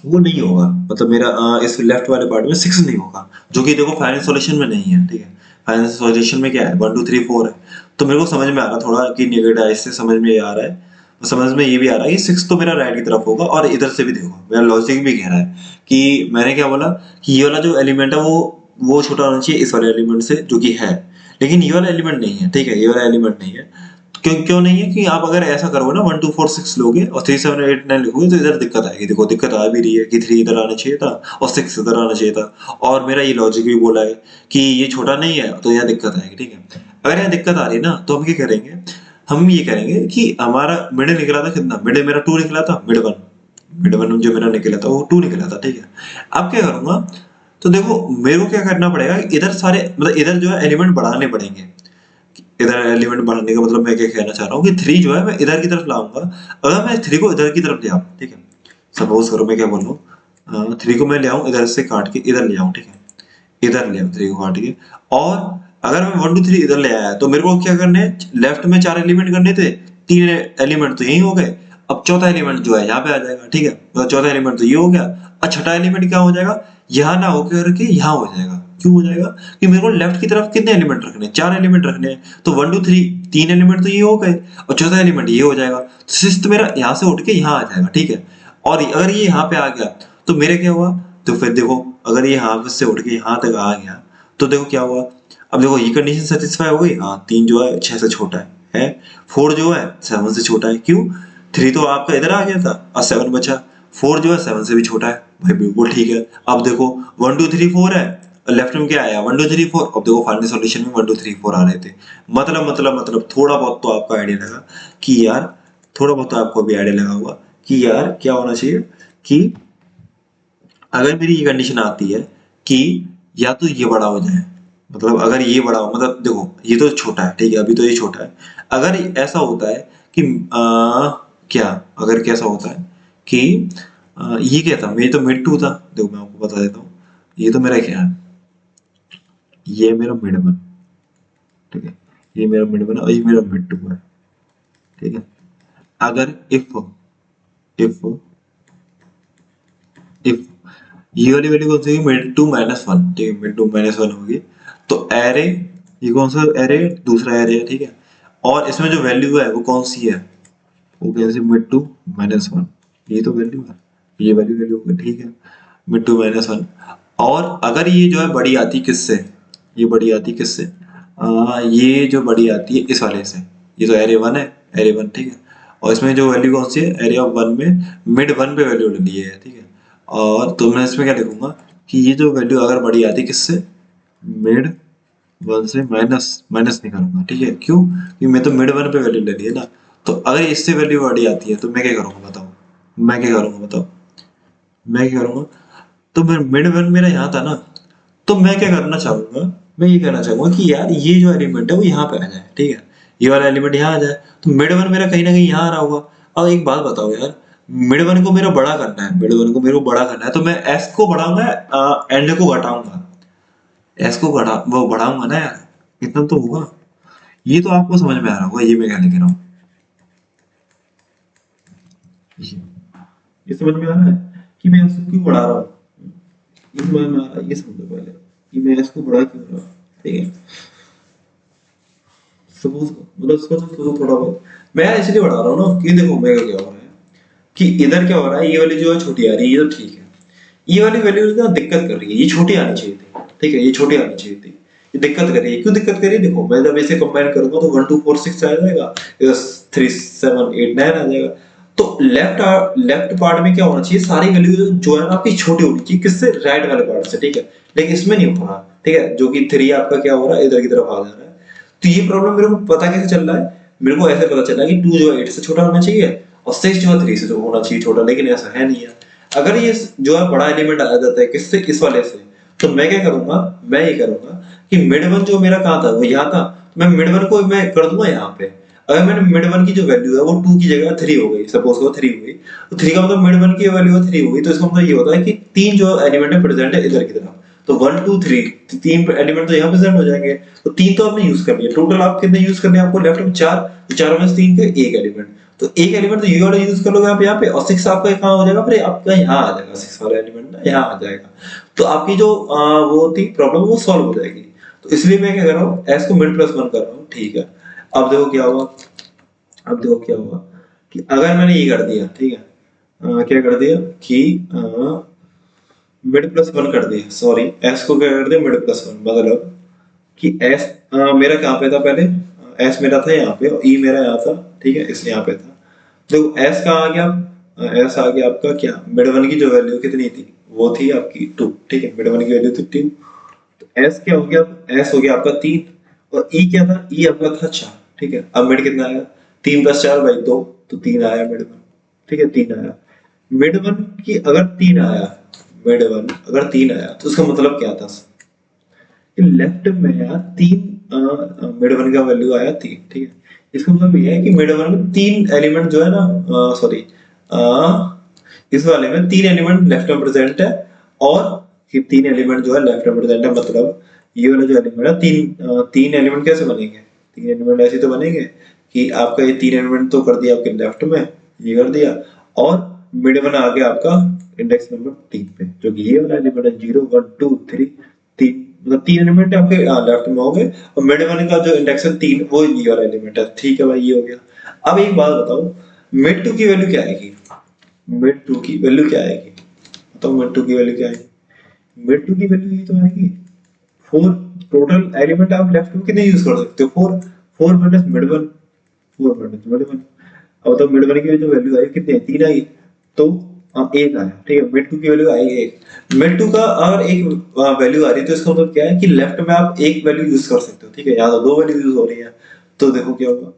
वो नहीं होगा, मतलब मेरा इस लेफ्ट वाले पार्ट में 6 नहीं होगा, जो कि देखो फाइनल सॉल्यूशन में नहीं है, ठीक है। फाइनल सॉल्यूशन में क्या है, 1 2 3 4 है। तो मेरे को समझ में आ रहा थोड़ा कि नेगेटिव इससे समझ में आ रहा है, तो समझ में ये भी आ रहा है कि 6 तो मेरा राइट की तरफ होगा, और इधर से भी देखो मेरा लॉजिक भी कह रहा है कि मैंने क्या बोला कि ये वाला जो एलिमेंट है वो छोटा होना चाहिए इस वाले एलिमेंट से, जो कि है, लेकिन ये वाला एलिमेंट नहीं है, ठीक है, ये वाला एलिमेंट नहीं है। क्यों क्यों नहीं है कि आप अगर ऐसा करोगे ना 1 2 4 6 लोगे और 3 7 8 9 लिखोगे तो इधर दिक्कत आएगी। देखो दिक्कत आ भी रही है कि 3 इधर आना चाहिए था और 6 इधर आना चाहिए था, और मेरा ये लॉजिक भी बोला है कि ये छोटा नहीं है, तो यहाँ दिक्कत आएगी, ठीक है। अगर यहाँ दिक्कत आ रही है ना, तो हम क्या करेंगे, हम ये करेंगे कि हमारा मिड निकला था कितना, मिड मेरा 2 निकला था, मिड वन जो मेरा निकला था वो 2 निकला था, ठीक है। अब क्या करूंगा, तो देखो मेरे को क्या करना पड़ेगा, इधर सारे मतलब इधर जो है एलिमेंट बढ़ाने पड़ेंगे। इधर एलिमेंट बढ़ाने का मतलब मैं क्या कहना चाह रहा हूँ कि 3 जो है मैं इधर की तरफ लाऊंगा। अगर मैं 3 को इधर की तरफ ले आऊँ, ठीक है, सपोज करो मैं क्या बोल रहा हूँ, 3 को मैं ले आऊँ इधर से काट के इधर ले आऊँ, ठीक है, इधर ले आऊँ 3 को काट के, और अगर मैं 1 2 3 इधर ले आया तो मेरे को क्या करने, लेफ्ट में 4 एलिमेंट करने थे, 3 एलिमेंट तो यही हो गए। अब चौथा एलिमेंट जो है यहाँ पे आ जाएगा, ठीक है, तो चौथा एलिमेंट तो ये हो गया। और छठा एलिमेंट क्या हो जाएगा, यहाँ ना होकर के यहाँ हो जाएगा। क्यों हो जाएगा, कि मेरे को लेफ्ट की तरफ कितने एलिमेंट रखने हैं, 4 एलिमेंट रखने हैं, तो 1 2 3 3 एलिमेंट तो ये हो गए, और चौथा एलिमेंट ये हो जाएगा, तो सिक्स्थ मेरा यहाँ से उठ के यहाँ आ जाएगा, ठीक है। और अगर ये यहाँ पे आ गया तो मेरे क्या हुआ, तो फिर देखो अगर ये यहाँ से उठ के यहाँ तक आ गया तो देखो क्या हुआ। अब देखो ये कंडीशन सेटिस्फाई हो गई, हाँ 3 जो है 6 से छोटा है 4 जो है 7 से छोटा है, क्यों, 3 तो आपका इधर आ गया था और 7 बचा, 4 जो है 7 से भी छोटा है, भाई बिल्कुल ठीक है। अब देखो 1 2 3 4 है, लेफ्ट में क्या आया 1 2 3 4, अब देखो फाइनल सॉल्यूशन में 1 2 3 4 आ रहे थे। मतलब थोड़ा बहुत तो आपका आइडिया लगा कि यार, थोड़ा बहुत तो आपको भी आइडिया लगा होगा कि यार क्या होना चाहिए, कि अगर मेरी ये कंडीशन आती है कि या तो ये बड़ा हो जाए, मतलब अगर ये बड़ा हो, मतलब देखो ये तो छोटा है, ठीक है, अभी तो ये छोटा है। अगर ऐसा होता है कि क्या, अगर कैसा होता है कि ये क्या था, मेरी तो मिड टू था, देखो मैं आपको बता देता हूँ, ये तो मेरा क्या है, ये मेरा मिड वन, ठीक है, ये मेरा मिड वन और ये मेरा मिड टू है, ठीक है। अगर इफ इफ ये वाली वैल्यू कौन सी है, मिड टू माइनस वन, ठीक है, मिड टू माइनस वन होगी, तो एरे, ये कौन सा एरे, दूसरा एरे है, ठीक है। और इसमें जो वैल्यू है वो कौन सी है, वो कैसे, मिड टू माइनस वन, ये तो वैल्यू है, ये वाली वैल्यू होगी, ठीक है, मिड टू माइनस वन। और अगर ये जो है बड़ी आती किससे, ये बड़ी आती किससे, ये जो बड़ी आती है इस वाले से, ये तो एरे वन है, एरे वन, ठीक है। और इसमें जो वैल्यू कौन सी है, एरे ऑफ वन में मिड वन पे वैल्यू ली है, ठीक है। और तो मैं इसमें क्या लिखूंगा कि ये जो वैल्यू अगर बड़ी आती है किससे, मिड वन से माइनस माइनस निकालूंगा, ठीक है, क्यों, क्योंकि मैं तो मिड वन पे वैल्यू ले ली है ना। तो अगर इससे वैल्यू बड़ी आती है तो मैं क्या करूंगा बताओ, मैं क्या करूंगा बताओ, मैं क्या करूंगा, तो मैं मिड वन मेरा यहाँ था ना, तो मैं क्या करना चाहूंगा, मैं ये कहना चाहूंगा कि यार ये जो एलिमेंट है वो यहाँ पे आ जाए, ठीक है, ये वाला एलिमेंट यहाँ आ जाए, तो मिड वन मेरा कहीं ना कहीं यहाँ आ रहा होगा। अब एक बात बताओ यार, मिड वन को मेरा बड़ा करना है, मिड वन को मेरे को बड़ा करना है, तो मैं एस को बढ़ाऊंगा, एंड को घटाऊंगा, एस को घटा वो बढ़ाऊंगा ना यार, इतना तो होगा। ये तो आपको समझ में आ रहा होगा, ये मैं क्या लिख रहा हूँ, ये ये समझ में आ रहा है कि मैं इसको क्यों बढ़ा रहा हूँ, ये समझ में आ रहा है, ये समझो पहले कि मैं इसको बढ़ा क्यों रहा हूँ, ठीक है। सपोज मतलब इसको तो थोड़ा बहुत मैं इसलिए बढ़ा रहा हूँ ना कि देखो मैं क्या हो रहा है कि इधर क्या हो रहा है, ये वाली जो है छोटी आ रही है, ये तो ठीक है, ये वाली वैल्यू ना दिक्कत कर रही है, ये छोटी आनी चाहिए थी, ठीक है, ये छोटी आनी चाहिए थी, ये दिक्कत कर रही है, क्यों दिक्कत कर रही है, देखो मैं जब इसे कंबाइन करूंगा तो 1 2 4 6 आ जाएगा, इधर 3 7 8 9 आ जाएगा। तो लेफ्ट पार्ट में क्या होना चाहिए, सारी वैल्यू जो है ना आपकी छोटी होनी चाहिए, किससे, राइट वाले पार्ट से, ठीक है, लेकिन इसमें नहीं हो रहा, ठीक है, जो कि 3 आपका क्या हो रहा है, इधर की तरफ आ जा रहा है। तो ये प्रॉब्लम मेरे को पता कैसे चल रहा है, मेरे को ऐसे पता चला कि 2 जो है 8 से छोटा होना चाहिए और 6 जो है 3 से होना चाहिए छोटा, लेकिन ऐसा है नहीं है। अगर ये जो है बड़ा एलिमेंट आ जाता है किससे, इस वाले से, तो मैं क्या करूंगा, मैं ये करूंगा कि मिड वन जो मेरा कहाँ था, वो यहाँ था, तो मैं मिड वन को मैं कर दूंगा यहाँ पे। अगर मैंने मिड वन की जो वैल्यू है वो 2 की जगह 3 हो गई, सपोज वो 3 हो गई, तो 3 का मतलब मिड वन की वैल्यू 3 हो गई, तो इसका मतलब ये होता है कि 3 जो एलिमेंट है प्रेजेंट है इधर की तरफ, तो 1 2 3 तीन एलिमेंट तो यहाँ प्रेजेंट हो जाएंगे, तो तीन तो आपने यूज कर लिया। टोटल आप कितने यूज करने हैं आपको लेफ्ट में चार, तो चार में से तीन के एक एलिमेंट, तो एक एलिमेंट तो ये वाला यूज कर लोगे आप यहाँ पे, और 6 आपका कहाँ हो जाएगा, फिर आपका यहाँ आ जाएगा 6 वाला एलिमेंट ना यहाँ आ जाएगा। तो आपकी जो वो थी प्रॉब्लम वो सॉल्व हो जाएगी। तो इसलिए मैं क्या कर रहा हूँ, एस को मिड प्लस वन कर रहा हूँ, ठीक है। अब देखो क्या हुआ, अब देखो क्या हुआ कि अगर मैंने ये कर दिया, ठीक है, क्या कर दिया कि मिड प्लस वन कर दिया, सॉरी एस को क्या कर दिया मिड प्लस वन, मतलब कि एस मेरा कहाँ पे था पहले, एस मेरा था यहाँ पे और ई मेरा यहाँ था, ठीक है, इसलिए यहाँ पे था। तो एस कहाँ आ गया, एस आ गया आपका क्या, मिड वन की जो वैल्यू कितनी थी वो थी आपकी टू, ठीक है, मिड वन की वैल्यू थी टू। तो एस क्या हो गया, एस हो गया आपका तीन, और ई क्या था, ई आपका था चार, ठीक है। अब मिड कितना आया, तीन प्लस चार बाई दो, तो तीन आया मिड वन, ठीक है, तीन आया। मिड वन की अगर तीन आया, मिड वन अगर तीन आया तो उसका मतलब क्या था कि लेफ्ट में यार तीन, मिड वन का वैल्यू आया तीन, ठीक है। इसका मतलब ये है कि मिड वन में तीन एलिमेंट जो है ना, सॉरी इस वाले में तीन एलिमेंट लेफ्ट में प्रेजेंट है, और कि तीन एलिमेंट जो है लेफ्ट में प्रेजेंट है, मतलब ये वाला जो एलिमेंट है तीन एलिमेंट कैसे बनेंगे, तीन एलिमेंट ऐसे तो बनेंगे कि आपका ये तीन एलिमेंट तो कर दिया आपके लेफ्ट में, ये कर दिया, और मिड वन आ गया आपका इंडेक्स नंबर तीन पे, जो कि ये वाला एलिमेंट है, जीरो वन टू थ्री, तीन मतलब तीन एलिमेंट आपके लेफ्ट में होंगे, और मिड वन का जो इंडेक्स है तीन, वो ये वाला एलिमेंट है, ठीक है भाई, ये हो गया। अब एक बात बताओ, मिड टू की वैल्यू क्या आएगी, मिड टू की वैल्यू क्या आएगी, बताओ मिड टू की वैल्यू क्या आएगी, मिड टू की वैल्यू ये तो आएगी फोर, टोटल एलिमेंट आप लेफ्ट में कितने यूज कर सकते हो, four, four minus mid one, four minus mid one. अब तो मिड वन की जो वैल्यू आई कितनी, तीन आई, तो एक आया, ठीक है, मिड टू की वैल्यू आई एक। मिड टू का अगर एक वैल्यू आ रही है तो इसका मतलब क्या है कि लेफ्ट में आप एक वैल्यू यूज कर सकते हो, ठीक है, यहाँ तो दो वैल्यू यूज हो रही है, तो देखो क्या होगा,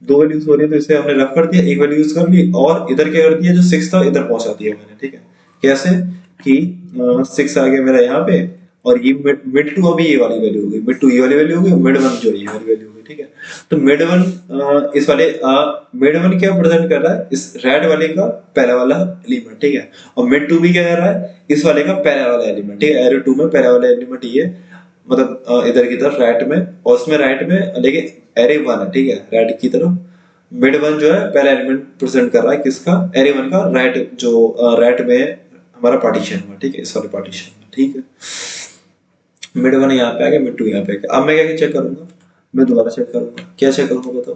दो वैल्यूज हो रही है तो इसे हमने रफ कर दिया, एक वैल्यू यूज कर ली, और इधर क्या कर दिया, जो सिक्स था इधर पहुंचा दिया मैंने, ठीक है। कैसे कि सिक्स आ गया मेरा यहाँ पे, और ये मिड टू अभी ये वाली वैल्यू होगी, मिड टू ये वाली वैल्यू होगी, मिड वन जो ये वाली वैल्यू होगी, ठीक है। तो मिड वन इस वाले मिड वन क्या प्रेजेंट कर रहा है, इस रेड वाले का पहला वाला एलिमेंट, ठीक है, और मिड टू भी क्या कर रहा है, इस वाले का पहला वाला एलिमेंट, ठीक है, एरो टू में पहला वाला एलिमेंट ये, मतलब इधर की तरफ राइट में, और उसमें राइट में लेकिन एरे वन है, ठीक है, राइट की तरफ मिड वन जो है पहला एलिमेंट प्रेजेंट कर रहा है, किसका, एरे वन का, राइट जो राइट में हमारा पार्टीशन हुआ, ठीक है, इस वाले पार्टीशन में, ठीक है। मिड वन यहाँ पे आ गया, मिड टू यहाँ पे आ गया। अब मैं क्या चेक करूंगा, मैं दोबारा चेक करूंगा, क्या चेक करूंगा बताओ,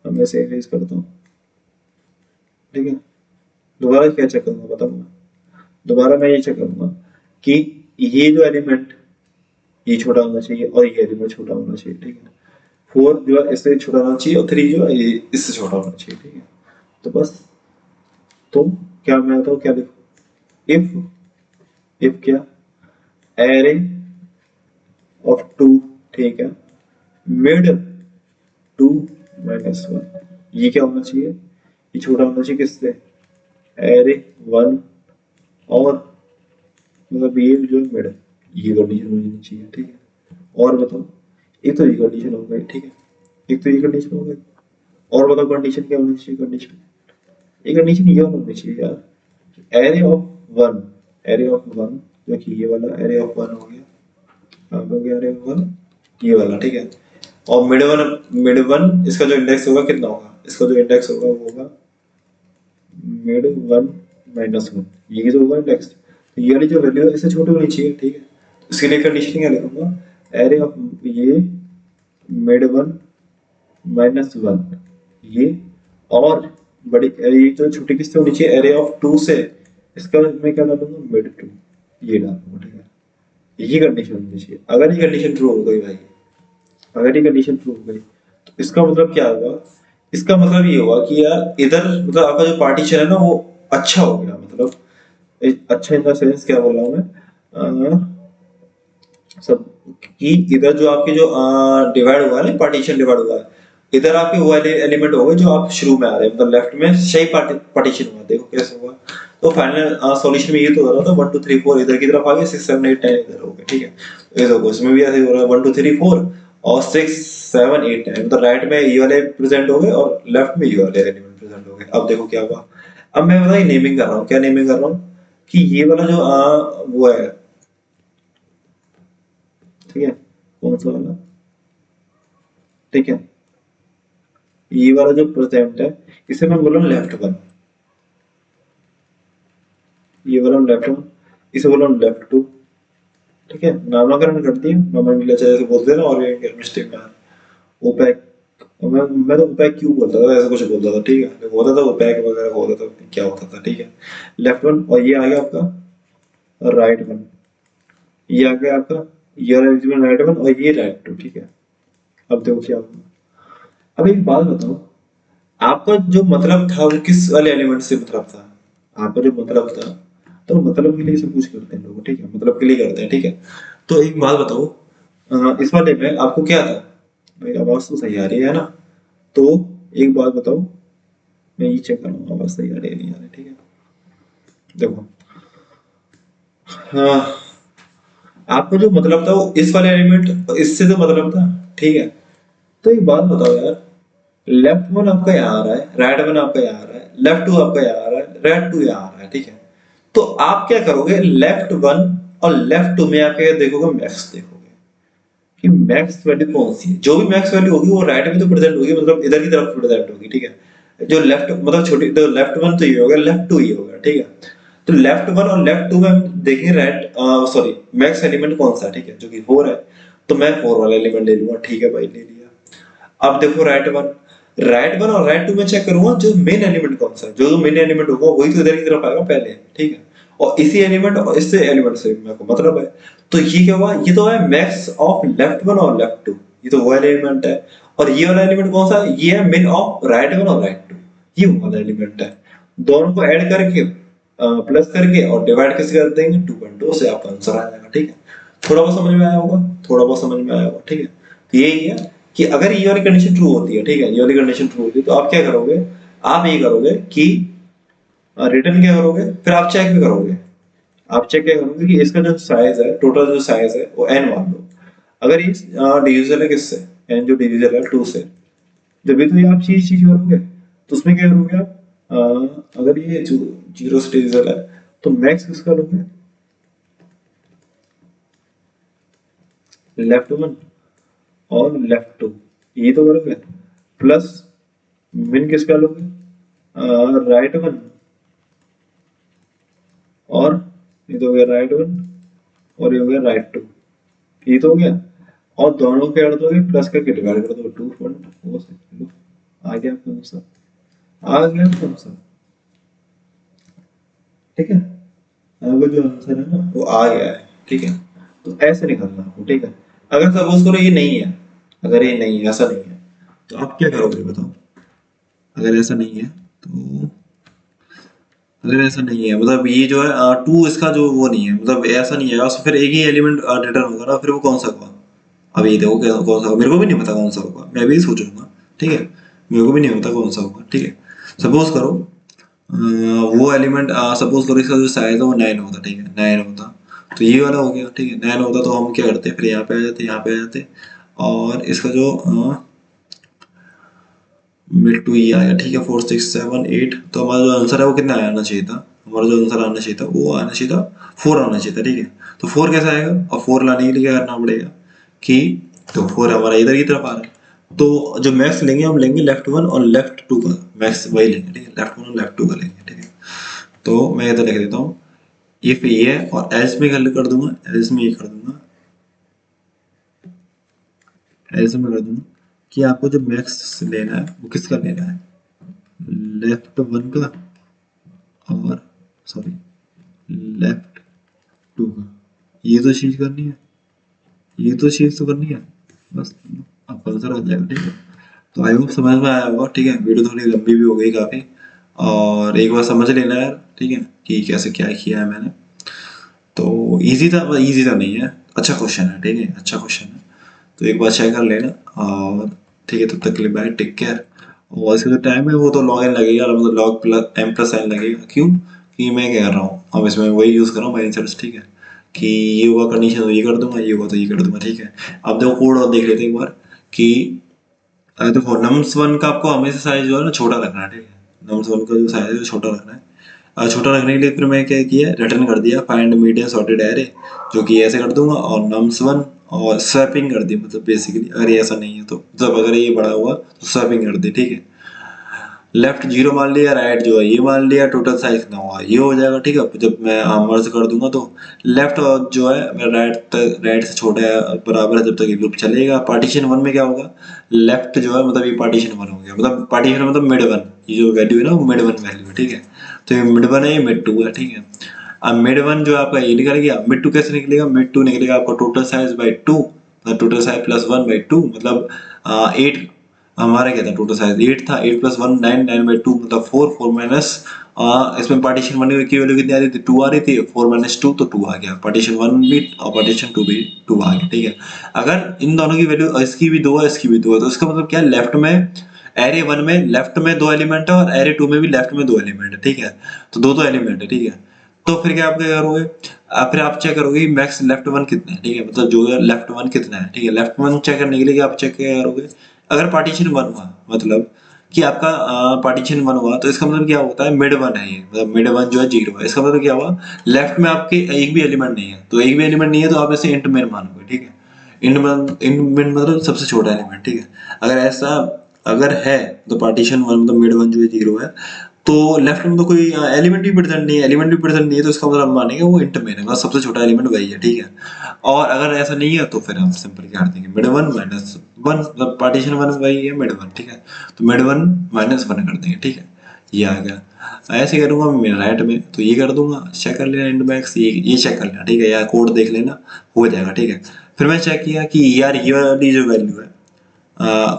अब मैं इसे इरेज करता हूँ, ठीक है, दोबारा क्या चेक करूंगा बताऊँ मैं, दोबारा मैं ये चेक करूंगा कि ये जो एलिमेंट ये छोटा होना चाहिए, और ये एलिमेंट छोटा होना चाहिए, ठीक है, फोर जो है इससे छोटा होना चाहिए, और थ्री जो है ये इससे छोटा होना चाहिए, ठीक है। तो बस, तो क्या मैं बताऊँ, क्या लिखूं, इफ क्या, एरे ऑफ टू, ठीक है, मिड टू माइनस वन, ये क्या होना चाहिए, ये छोटा होना चाहिए किससे, एरे वन, और मतलब ये जो मिड, ये कंडीशन होनी चाहिए, ठीक है। और बताओ, एक तो ये कंडीशन हो गई, ठीक है, एक तो ये कंडीशन हो गई, और बताओ कंडीशन क्या होनी चाहिए, कंडीशन, ये कंडीशन ये होनी चाहिए यार, array of one, array of one, जो कि ये वाला एरे ऑफ वन हो गया, अब हो गया एरे ऑफ वन ये वाला, ठीक है, और मिड वन इसका जो इंडेक्स होगा कितना होगा, इसका जो इंडेक्स होगा वो होगा मिड वन माइनस वन, ये जो होगा इंडेक्स, तो ये वाली जो वैल्यू है इससे छोटी होनी चाहिए, ठीक है। इसके लिए कंडीशन क्या लिखूंगा, एरे ऑफ ये मिड वन माइनस वन, ये, और बड़ी ये जो छोटी किससे होनी चाहिए, एरे ऑफ टू से, इसका मैं क्या डालूंगा, मिड टू, ये डालूंगा, ठीक है, ये कंडीशन होनी चाहिए। अगर ये कंडीशन ट्रू हो गई भाई, अगर ये कंडीशन ट्रू हो गई तो इसका मतलब क्या होगा, इसका मतलब ये हुआ कि यार इधर मतलब आपका जो पार्टीशन है ना वो अच्छा हो गया, मतलब अच्छा इन द सेंस क्या बोल रहा हूँ मैं, सब कि इधर जो आपके जो डिवाइड हुआ है ना, पार्टीशन डिवाइड हुआ है, इधर आपके वो वाले एलिमेंट हो गए जो आप शुरू में आ रहे हैं, मतलब लेफ्ट में सही पार्टीशन हुआ, देखो कैसे हुआ। तो फाइनल सॉल्यूशन में ये तो हो रहा था 1 2 3 4 इधर की तरफ आ गए, 6 7 8 9 इधर हो गए, ठीक है। ये देखो इसमें भी ऐसे हो रहा है 1 2 3 4 और 6 7 8 9, मतलब राइट में ये वाले प्रेजेंट हो गए और लेफ्ट में ये वाले एलिमेंट प्रेजेंट हो गए। अब देखो क्या हुआ, अब मैं बताइए नेमिंग कर रहा हूँ, क्या नेमिंग कर रहा हूँ कि ये वाला जो वो है ठीक है, कौन सा वाला, ठीक है, ये वाला जो परसेंट है इसे मैं बोल रहा हूँ लेफ्ट वन, ये वाला लेफ्ट वन, इसे बोल रहा हूँ लेफ्ट टू, ठीक है, नामकरण कर दिया, नोमेनक्लेचर जैसे बोलते हैं ना, और ये मिस्टेक में ओपेक, मैं तो ओपेक क्यों बोलता था, ऐसा कुछ बोलता था, ठीक है, होता था ओपेक वगैरह होता था, क्या होता था, ठीक है, लेफ्ट वन, और ये आ गया आपका राइट वन, ये आ गया आपका, ये राइट वन और ये राइट टू, ठीक है। अब देखो क्या होगा, अब एक बात बताओ, आपका जो मतलब था वो किस वाले एलिमेंट से मतलब था, आपका जो मतलब था, तो मतलब के लिए सब कुछ करते हैं लोग, ठीक है, मतलब के लिए करते हैं, ठीक है। तो एक बात बताओ, इस वाले में आपको क्या था, भाई आवाज तो सही आ रही है ना, तो एक बात बताओ, मैं ये चेक कर रहा हूँ आवाज सही आ रही है नहीं आ रही, ठीक है, देखो, हाँ, आपका जो मतलब था वो इस वाले एलिमेंट इससे तो मतलब था, ठीक है। तो एक बात बताओ यार, लेफ्ट वन आपका यहाँ आ रहा है, राइट वन आपका यहाँ आ रहा है, लेफ्ट टू आपका यहाँ आ रहा है, राइट टू यहाँ आ रहा है, ठीक है। तो आप क्या करोगे, लेफ्ट वन और लेफ्ट टू में आके देखोगे, मैक्स देखोगे कि मैक्स वैल्यू कौन सी है, जो भी मैक्स वैल्यू होगी वो राइट में तो प्रेजेंट होगी, मतलब इधर की तरफ प्रेजेंट होगी, ठीक है। जो लेफ्ट मतलब छोटी, तो लेफ्ट वन तो ये होगा, लेफ्ट टू ये होगा, ठीक है। तो लेफ्ट वन और लेफ्ट टू में हम देखेंगे राइट, सॉरी, मैक्स एलिमेंट कौन सा है, ठीक है, जो कि 4 है, तो मैं 4 वाला एलिमेंट ले लूंगा, ठीक है भाई, ले लिया। अब देखो राइट वन और राइट टू में चेक करूंगा जो मेन एलिमेंट कौन सा है, जो मेन एलिमेंट होगा वही तो इधर की तरफ आएगा पहले, ठीक है। और इसी एलिमेंट और इससे एलिमेंट से मेरे को मतलब है, तो ये क्या हुआ, ये तो है मैक्स ऑफ लेफ्ट वन और लेफ्ट टू, ये तो वो एलिमेंट है। और ये वाला एलिमेंट कौन सा है, ये है मिन ऑफ राइट वन और राइट टू, ये वाला एलिमेंट है। दोनों को ऐड करके प्लस करके और डिवाइड कैसे कर देंगे, 2.2 से आपका आंसर आ जाएगा, ठीक है। थोड़ा बहुत समझ में आया होगा, थोड़ा बहुत समझ में आया होगा, ठीक है। तो यही है कि अगर ये वाली कंडीशन ट्रू होती है, ठीक है, ये वाली कंडीशन ट्रू होती है, तो आप क्या करोगे, आप ये करोगे कि रिटर्न क्या करोगे, फिर आप चेक भी करोगे, आप चेक क्या करोगे कि इसका जो साइज है, टोटल जो साइज है वो n मान लो, अगर ये डिविजिबल है किससे, n जो डिविजिबल है 2 से, जब भी तो ये आप चीज चीज करोगे, तो उसमें क्या करोगे आप, अगर ये जो 0 से डिविजिबल है, तो मैक्स किसका लोगे, लेफ्ट वन और लेफ्ट टू, ये तो करोगे, प्लस मिन किसका लोगे, राइट वन और ये तो हो गया राइट वन और ये हो गया राइट टू, ये तो हो गया। और दोनों के कर दोगे, प्लस करके डिवाइड कर दो 2.4 से, लो, आ गया आपका आंसर, आ गया आपका आंसर, ठीक है, आपका जो आंसर है ना वो आ गया है, ठीक है। तो ऐसे निकालना आपको, ठीक है। अगर सपोज करो ये नहीं है, अगर ये नहीं है, ऐसा नहीं है, तो आप क्या करोगे बताओ, अगर ऐसा नहीं है तो, अगर ऐसा नहीं है मतलब ये जो है टू इसका जो वो नहीं है, मतलब ऐसा नहीं है, उसमें फिर एक ही एलिमेंट रिटर्न होगा ना, फिर वो कौन सा होगा, अब ये देखो कौन सा होगा, मेरे को भी नहीं पता कौन सा होगा, मैं भी सोचूंगा, ठीक है, मेरे को भी नहीं पता कौन सा होगा, ठीक है। सपोज करो वो एलिमेंट, सपोज करो इसका जो साइज है वो 9 होता, ठीक है, 9 होता, तो ये वाला हो गया, ठीक है, 9 होता, तो हम क्या करते, फिर यहाँ पे आ जाते, यहाँ पे आ जाते, और इसका जो मिड टू ये आया, ठीक है, 4 6 7 8, तो हमारा जो आंसर है वो कितना आना चाहिए था, हमारा जो आंसर आना चाहिए था वो आना चाहिए था 4 आना चाहिए था, ठीक है। तो 4 कैसे आएगा, और 4 लाने के लिए क्या करना पड़ेगा कि, तो 4 हमारा इधर की तरफ आ रहा है, तो जो मैक्स लेंगे हम लेंगे लेफ्ट वन और लेफ्ट टू का मैक्स वही लेंगे, ठीक है, लेफ्ट वन और लेफ्ट टू का लेंगे, ठीक है। तो मैं इधर लिख देता हूँ, इफ ये है और एल्स में हल कर दूंगा, एल्स में ये कर दूंगा, एल्स में कर दूंगा कि आपको जो मैक्स लेना है वो किसका लेना है, लेफ्ट वन का और सॉरी लेफ्ट टू का, ये तो चीज करनी है, ये तो चीज तो करनी है, बस आपका आंसर आ जाएगा, ठीक है। तो आई होप समझ में आया होगा, ठीक है, वीडियो थोड़ी लंबी भी हो गई काफी, और एक बार समझ लेना यार, ठीक है, कि कैसे क्या किया है मैंने। तो इजी था नहीं है, अच्छा क्वेश्चन है, ठीक है, अच्छा क्वेश्चन है, तो एक बार चेक कर लेना, और ठीक है, तब तक के लिए बाय, टेक केयर। और इसका जो टाइम है वो तो लॉग एन लगेगा, मतलब log plus m plus n लगेगा, क्यों कि मैं क्या कर रहा हूँ, अब इसमें वही यूज़ कर रहा हूँ माइनसेट्स, ठीक है, कि ये हुआ कंडीशन तो ये कर दूंगा, ये हुआ तो ये कर दूंगा, ठीक है। अब देखो कोड और देख लेते हैं एक बार कि देखो नम्स वन का आपको हमेशा साइज जो है ना छोटा रखना है, ठीक है, नम्स वन का जो साइज है वो छोटा रखना है। छोटा रखने के लिए फिर मैं क्या किया, रिटर्न कर दिया फाइंड मीडियन सॉर्टेड एरे, जो कि ऐसे कर दूंगा, और नम्स वन और स्वैपिंग कर दी, मतलब बेसिकली अगर ये ऐसा नहीं है तो जब अगर ये बड़ा हुआ तो स्वैपिंग कर दी, ठीक है। लेफ्ट 0 मान लिया, राइट जो है ये मान लिया, टोटल साइज कितना हुआ ये हो जाएगा, ठीक है। जब मैं मर्ज कर दूंगा तो लेफ्ट जो है मेरा राइट से छोटा है बराबर है, जब तक ये लूप चलेगा। पार्टीशन 1 में क्या होगा, लेफ्ट जो है मतलब ये पार्टीशन 1 हो गया, मतलब पार्टीशन मतलब मिड वन, ये जो वैल्यू है ना वो मिड वन वैल्यू है, ठीक है। तो ये मिड वन है, ये मिड टू है, ठीक है। अब मिड वन जो आपका ये निकल गया, मिड टू कैसे निकलेगा, मिड टू निकलेगा आपका टोटल साइज बाई टू, मतलब total size plus 1 by two, मतलब 8, हमारा क्या था टोटल साइज 8 था, 8 प्लस 1 9, 9 बाई 2 मतलब 4, 4 माइनस इसमें पार्टीशन 1 की वैल्यू कितनी आ रही थी, 2 आ रही थी, 4 माइनस 2 तो 2 आ गया, पार्टीशन 1 भी और पार्टीशन 2 भी 2 आ गया, ठीक है। अगर इन दोनों की वैल्यू इसकी भी 2 है इसकी भी 2 है तो इसका मतलब क्या, लेफ्ट में एरे 1 में लेफ्ट में 2 एलिमेंट है और एरे 2 में भी लेफ्ट में 2 एलिमेंट है, ठीक है। तो दो एलिमेंट है, ठीक है। तो फिर क्या आप क्या करोगे, फिर आप चेक करोगे मैक्स लेफ्ट वन कितना है, ठीक है, मतलब जो है लेफ्ट वन कितना है, ठीक है। लेफ्ट वन चेक करने के लिए आप चेक क्या करोगे, अगर पार्टीशन 1 हुआ मतलब कि आपका पार्टीशन 1 हुआ तो इसका मतलब क्या होता है, मिड वन है ये, मतलब मिड वन जो है 0 है, इसका मतलब क्या हुआ, लेफ्ट में आपके एक भी एलिमेंट नहीं है, तो एक भी एलिमेंट नहीं है तो आप इसे इंट मेन मानोगे, ठीक है। इंट मेन मतलब सबसे छोटा एलिमेंट, ठीक है। अगर ऐसा अगर है तो पार्टीशन 1 मतलब मिड वन जो है 0 है, तो लेफ्ट में तो कोई एलिमेंट भी प्रेजेंट नहीं है, एलिमेंट भी प्रेजेंट नहीं है, तो इसका मतलब हम मानेंगे वो इंट मेन है, मतलब सबसे छोटा एलिमेंट वही है, ठीक है। और अगर ऐसा नहीं है तो फिर हम सिंपल क्या कर देंगे, मिड वन माइनस वन, मतलब पार्टीशन 1 वही है मिड वन, ठीक है। तो मिड वन माइनस 1 कर देंगे, ठीक है। ये आ गया। ऐसे करूंगा मैं राइट में, तो ये कर दूंगा, चेक कर लेना इंट मैक्स, ये चेक कर लेना, ठीक है, या कोड देख लेना हो जाएगा, ठीक है। फिर मैं चेक किया कि यार ये वाली जो वैल्यू है,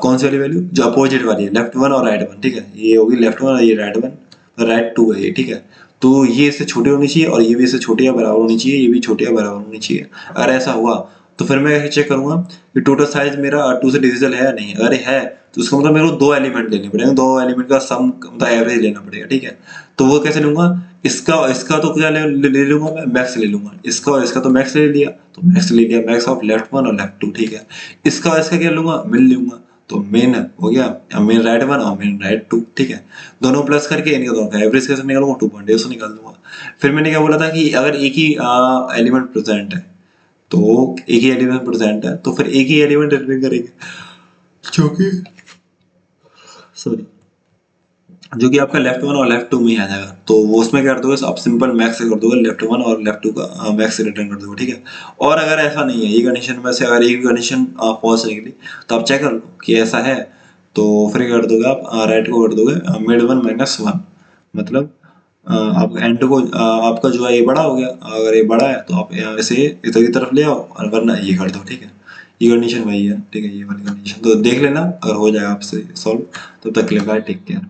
कौन सी वाली वैल्यू, जो अपोजिट वाली है, लेफ्ट वन और राइट वन, ठीक है, ये होगी लेफ्ट वन और ये राइट वन, राइट टू है ये, ठीक है। तो ये इससे छोटी होनी चाहिए और ये भी इससे छोटी या बराबर होनी चाहिए, ये भी छोटी या बराबर होनी चाहिए। अगर ऐसा हुआ तो फिर मैं चेक करूंगा कि टोटल साइज मेरा 2 से डिविजिबल है या नहीं, अगर है तो उसका मतलब मेरे को दो एलिमेंट लेने पड़ेंगे, दो एलिमेंट का सम मतलब एवरेज लेना पड़ेगा, ठीक है। तो वो कैसे लूंगा, इसका इसका तो क्या ले लूंगा मैं, मैक्स ले लूंगा, इसका और इसका तो मैक्स ले लिया, तो मैक्स ले लिया, मैक्स ऑफ लेफ्ट वन और लेफ्ट टू, ठीक है। इसका और इसका क्या लूंगा, मिल लूंगा, तो मेन हो गया, मेन राइट वन और मेन राइट टू, ठीक है। दोनों प्लस करके इनका दोनों का एवरेज कैसे निकालूंगा, 2.8 निकाल दूंगा। फिर मैंने क्या बोला था कि अगर एक ही एलिमेंट प्रेजेंट है, तो एक ही एलिमेंट प्रेजेंट है तो फिर एक ही एलिमेंट रिटर्न करेंगे, जो कि सॉरी जो कि आपका लेफ्ट वन और लेफ्ट टू में ही आ जाएगा। तो वो उसमें क्या कर दोगे, आप सिंपल मैक्स से कर दोगे, लेफ्ट वन और लेफ्ट टू का मैक्स से रिटर्न कर दोगे, ठीक है। और अगर ऐसा नहीं है, ये कंडीशन में से अगर एक कंडीशन फॉल्स निकली तो आप चेक कर लो कि ऐसा है, तो फिर क्या कर दोगे आप, राइट को कर दोगे मिड वन माइनस वन, मतलब आप एंड को आपका जो है ये बड़ा हो गया, अगर ये बड़ा है तो आप इसे इधर की तरफ ले आओ और वरना ये कर दो, ठीक है। ये कंडीशन वही है, ठीक है, ये वाली कंडीशन तो देख लेना, अगर हो जाए आपसे सॉल्व। तब तक के लिए बाय, टेक केयर।